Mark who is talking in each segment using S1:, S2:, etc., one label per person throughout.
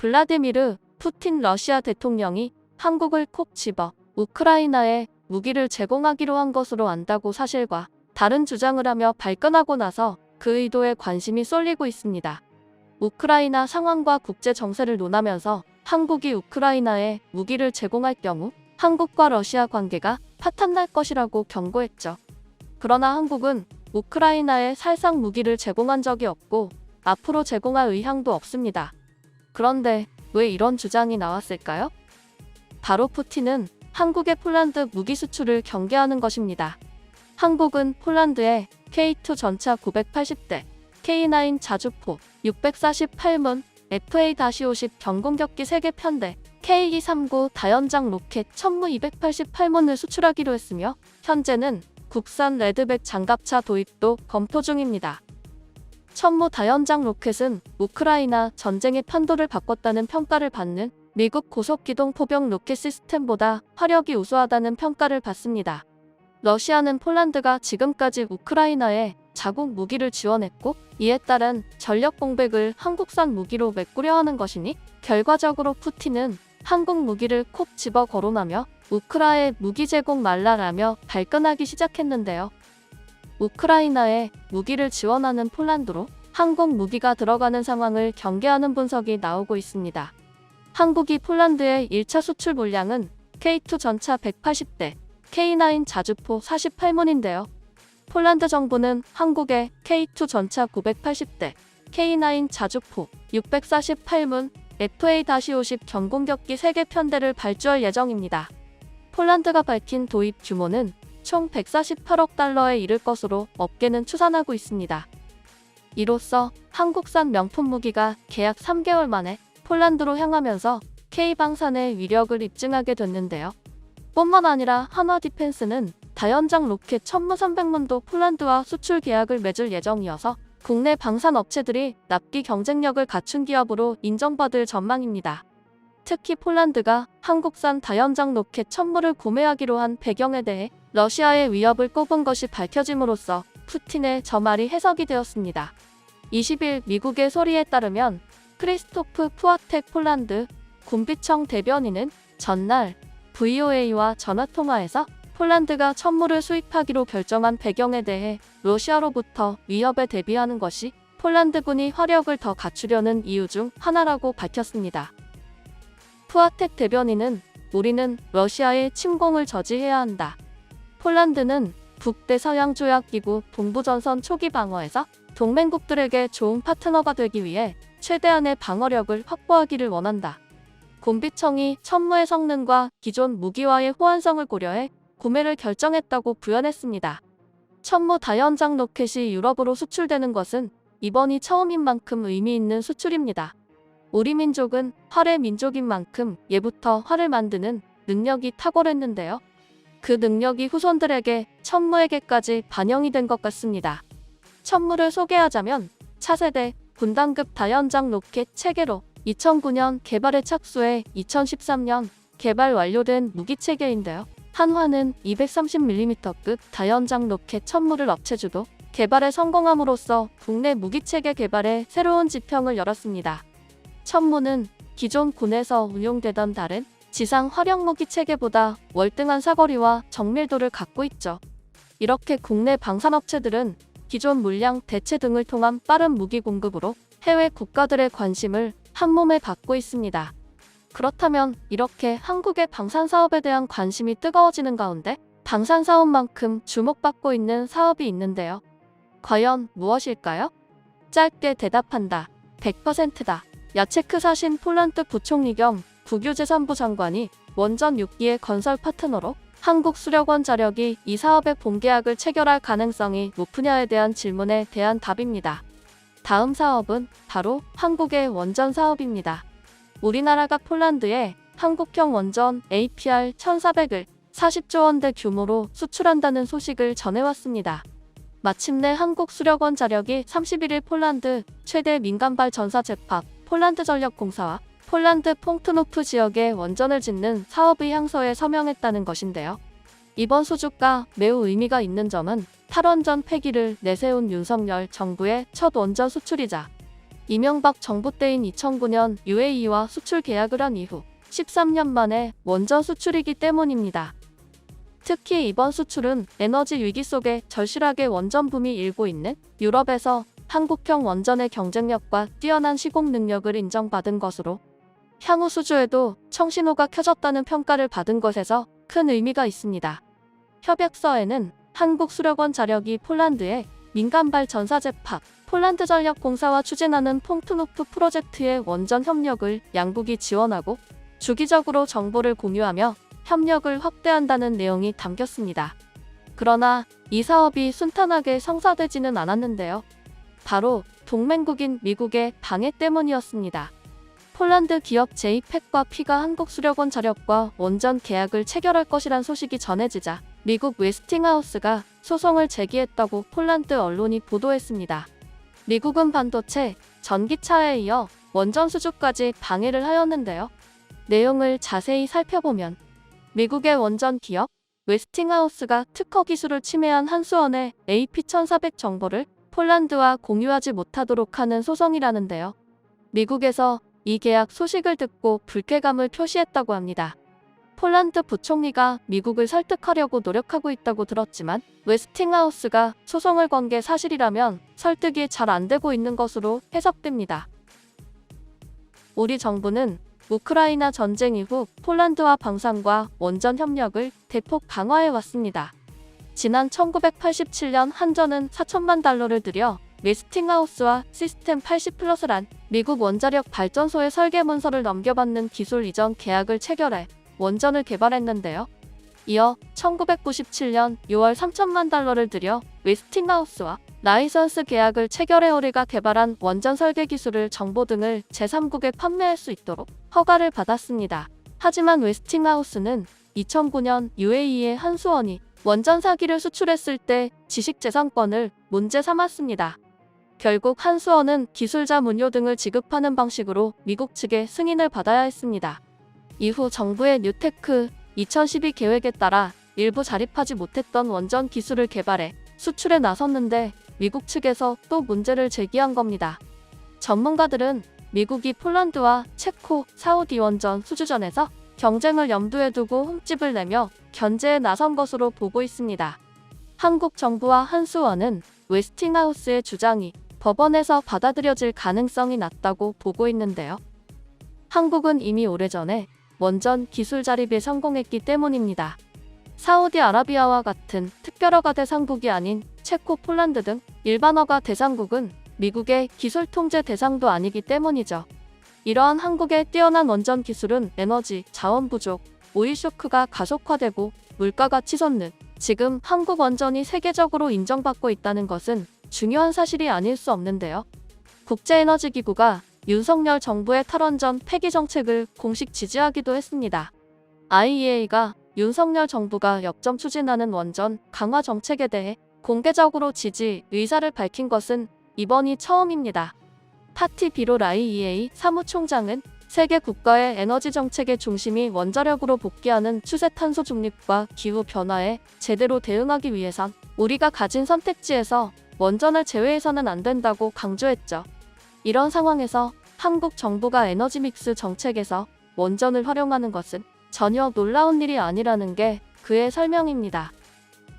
S1: 블라디미르 푸틴 러시아 대통령이 한국을 콕 집어 우크라이나에 무기를 제공하기로 한 것으로 안다고 사실과 다른 주장을 하며 발끈하고 나서 그 의도에 관심이 쏠리고 있습니다. 우크라이나 상황과 국제 정세를 논하면서 한국이 우크라이나에 무기를 제공할 경우 한국과 러시아 관계가 파탄날 것이라고 경고했죠. 그러나 한국은 우크라이나에 살상 무기를 제공한 적이 없고 앞으로 제공할 의향도 없습니다. 그런데 왜 이런 주장이 나왔을까요? 바로 푸틴은 한국의 폴란드 무기 수출을 경계하는 것입니다. 한국은 폴란드에 K2 전차 980대, K9 자주포 648문, FA-50 경공격기 3개 편대, K239 다연장 로켓 천무 288문을 수출하기로 했으며 현재는 국산 레드백 장갑차 도입도 검토 중입니다. 천무 다연장 로켓은 우크라이나 전쟁의 판도를 바꿨다는 평가를 받는 미국 고속기동 포병 로켓 시스템보다 화력이 우수하다는 평가를 받습니다. 러시아는 폴란드가 지금까지 우크라이나에 자국 무기를 지원했고 이에 따른 전력 공백을 한국산 무기로 메꾸려 하는 것이니 결과적으로 푸틴은 한국 무기를 콕 집어 거론하며 우크라에 무기 제공 말라라며 발끈하기 시작했는데요. 우크라이나에 무기를 지원하는 폴란드로 한국 무기가 들어가는 상황을 경계하는 분석이 나오고 있습니다. 한국이 폴란드의 1차 수출 물량은 K2 전차 180대, K9 자주포 48문인데요. 폴란드 정부는 한국에 K2 전차 980대, K9 자주포 648문, FA-50 경공격기 3개 편대를 발주할 예정입니다. 폴란드가 밝힌 도입 규모는 총 148억 달러에 이를 것으로 업계는 추산하고 있습니다. 이로써 한국산 명품 무기가 계약 3개월 만에 폴란드로 향하면서 K방산의 위력을 입증하게 됐는데요. 뿐만 아니라 한화디펜스는 다연장 로켓 1300문도 폴란드와 수출 계약을 맺을 예정이어서 국내 방산 업체들이 납기 경쟁력을 갖춘 기업으로 인정받을 전망입니다. 특히 폴란드가 한국산 다연장 로켓 1000무를 구매하기로 한 배경에 대해 러시아의 위협을 꼽은 것이 밝혀짐으로써 푸틴의 저 말이 해석이 되었습니다. 20일 미국의 소리에 따르면 크리스토프 푸아텍 폴란드 군비청 대변인은 전날 VOA와 전화통화에서 폴란드가 천무를 수입하기로 결정한 배경에 대해 러시아로부터 위협에 대비하는 것이 폴란드군이 화력을 더 갖추려는 이유 중 하나라고 밝혔습니다. 푸아텍 대변인은 우리는 러시아의 침공을 저지해야 한다. 폴란드는 북대서양조약기구 동부전선 초기 방어에서 동맹국들에게 좋은 파트너가 되기 위해 최대한의 방어력을 확보하기를 원한다. 군비청이 천무의 성능과 기존 무기와의 호환성을 고려해 구매를 결정했다고 부연했습니다. 천무 다연장 로켓이 유럽으로 수출되는 것은 이번이 처음인 만큼 의미 있는 수출입니다. 우리 민족은 활의 민족인 만큼 예부터 활을 만드는 능력이 탁월했는데요. 그 능력이 후손들에게 천무에게까지 반영이 된 것 같습니다. 천무를 소개하자면 차세대 분단급 다연장 로켓 체계로 2009년 개발에 착수해 2013년 개발 완료된 무기체계인데요. 한화는 230mm급 다연장 로켓 천무를 업체주도 개발에 성공함으로써 국내 무기체계 개발에 새로운 지평을 열었습니다. 천무는 기존 군에서 운용되던 다른 지상 화력무기 체계보다 월등한 사거리와 정밀도를 갖고 있죠. 이렇게 국내 방산업체들은 기존 물량 대체 등을 통한 빠른 무기 공급으로 해외 국가들의 관심을 한몸에 받고 있습니다. 그렇다면 이렇게 한국의 방산사업에 대한 관심이 뜨거워지는 가운데 방산사업만큼 주목받고 있는 사업이 있는데요. 과연 무엇일까요? 짧게 대답한다. 100%다. 야체크 사신 폴란드 부총리 겸 국유재산부 장관이 원전 6기의 건설 파트너로 한국 수력원 자력이 이 사업의 본계약을 체결할 가능성이 높으냐에 대한 질문에 대한 답입니다. 다음 사업은 바로 한국의 원전 사업입니다. 우리나라가 폴란드에 한국형 원전 APR 1400을 40조 원대 규모로 수출한다는 소식을 전해왔습니다. 마침내 한국수력원 자력이 31일 폴란드 최대 민간발 전사 제팍 폴란드전력공사와 폴란드 퐁트노프 지역에 원전을 짓는 사업의 향서에 서명했다는 것인데요. 이번 수주가 매우 의미가 있는 점은 탈원전 폐기를 내세운 윤석열 정부의 첫 원전 수출이자 이명박 정부 때인 2009년 UAE와 수출 계약을 한 이후 13년 만에 원전 수출이기 때문입니다. 특히 이번 수출은 에너지 위기 속에 절실하게 원전 붐이 일고 있는 유럽에서 한국형 원전의 경쟁력과 뛰어난 시공 능력을 인정받은 것으로 향후 수주에도 청신호가 켜졌다는 평가를 받은 것에서 큰 의미가 있습니다. 협약서에는 한국수력원 자력이 폴란드의 민간발 전사제팍, 폴란드전력공사와 추진하는 퐁투노프 프로젝트의 원전 협력을 양국이 지원하고 주기적으로 정보를 공유하며 협력을 확대한다는 내용이 담겼습니다. 그러나 이 사업이 순탄하게 성사되지는 않았는데요. 바로 동맹국인 미국의 방해 때문이었습니다. 폴란드 기업 제이팩과 피가 한국수력원 자력과 원전 계약을 체결할 것이란 소식이 전해지자 미국 웨스팅하우스가 소송을 제기했다고 폴란드 언론이 보도했습니다. 미국은 반도체, 전기차에 이어 원전 수주까지 방해를 하였는데요. 내용을 자세히 살펴보면 미국의 원전 기업 웨스팅하우스가 특허 기술을 침해한 한수원의 AP1400 정보를 폴란드와 공유하지 못하도록 하는 소송이라는데요. 미국에서 이 계약 소식을 듣고 불쾌감을 표시했다고 합니다. 폴란드 부총리가 미국을 설득하려고 노력하고 있다고 들었지만 웨스팅하우스가 소송을 건 게 사실이라면 설득이 잘 안 되고 있는 것으로 해석됩니다. 우리 정부는 우크라이나 전쟁 이후 폴란드와 방산과 원전 협력을 대폭 강화해 왔습니다. 지난 1987년 한전은 4천만 달러를 들여 웨스팅하우스와 시스템 80플러스란 미국 원자력 발전소의 설계 문서를 넘겨받는 기술 이전 계약을 체결해 원전을 개발했는데요. 이어 1997년 6월 3천만 달러를 들여 웨스팅하우스와 라이선스 계약을 체결해 우리가 개발한 원전 설계 기술을 정보 등을 제3국에 판매할 수 있도록 허가를 받았습니다. 하지만 웨스팅하우스는 2009년 UAE의 한수원이 원전 사기를 수출했을 때 지식재산권을 문제 삼았습니다. 결국 한수원은 기술자 문료 등을 지급하는 방식으로 미국 측의 승인을 받아야 했습니다. 이후 정부의 뉴테크 2012 계획에 따라 일부 자립하지 못했던 원전 기술을 개발해 수출에 나섰는데 미국 측에서 또 문제를 제기한 겁니다. 전문가들은 미국이 폴란드와 체코, 사우디 원전 수주전에서 경쟁을 염두에 두고 흠집을 내며 견제에 나선 것으로 보고 있습니다. 한국 정부와 한수원은 웨스팅하우스의 주장이 법원에서 받아들여질 가능성이 낮다고 보고 있는데요. 한국은 이미 오래전에 원전 기술 자립에 성공했기 때문입니다. 사우디아라비아와 같은 특별허가 대상국이 아닌 체코, 폴란드 등 일반허가 대상국은 미국의 기술 통제 대상도 아니기 때문이죠. 이러한 한국의 뛰어난 원전 기술은 에너지, 자원 부족, 오일 쇼크가 가속화되고 물가가 치솟는 지금 한국 원전이 세계적으로 인정받고 있다는 것은 중요한 사실이 아닐 수 없는데요. 국제에너지기구가 윤석열 정부의 탈원전 폐기 정책을 공식 지지하기도 했습니다. IEA가 윤석열 정부가 역점 추진하는 원전 강화 정책에 대해 공개적으로 지지 의사를 밝힌 것은 이번이 처음입니다. 파티 비롤 IEA 사무총장은 세계 국가의 에너지 정책의 중심이 원자력으로 복귀하는 추세 탄소 중립과 기후 변화에 제대로 대응하기 위해선 우리가 가진 선택지에서 원전을 제외해서는 안 된다고 강조했죠. 이런 상황에서 한국 정부가 에너지 믹스 정책에서 원전을 활용하는 것은 전혀 놀라운 일이 아니라는 게 그의 설명입니다.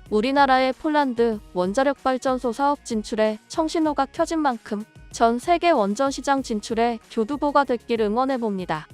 S1: 우리나라의 폴란드 원자력 발전소 사업 진출에 청신호가 켜진 만큼 전 세계 원전 시장 진출에 교두보가 됐길 응원해봅니다.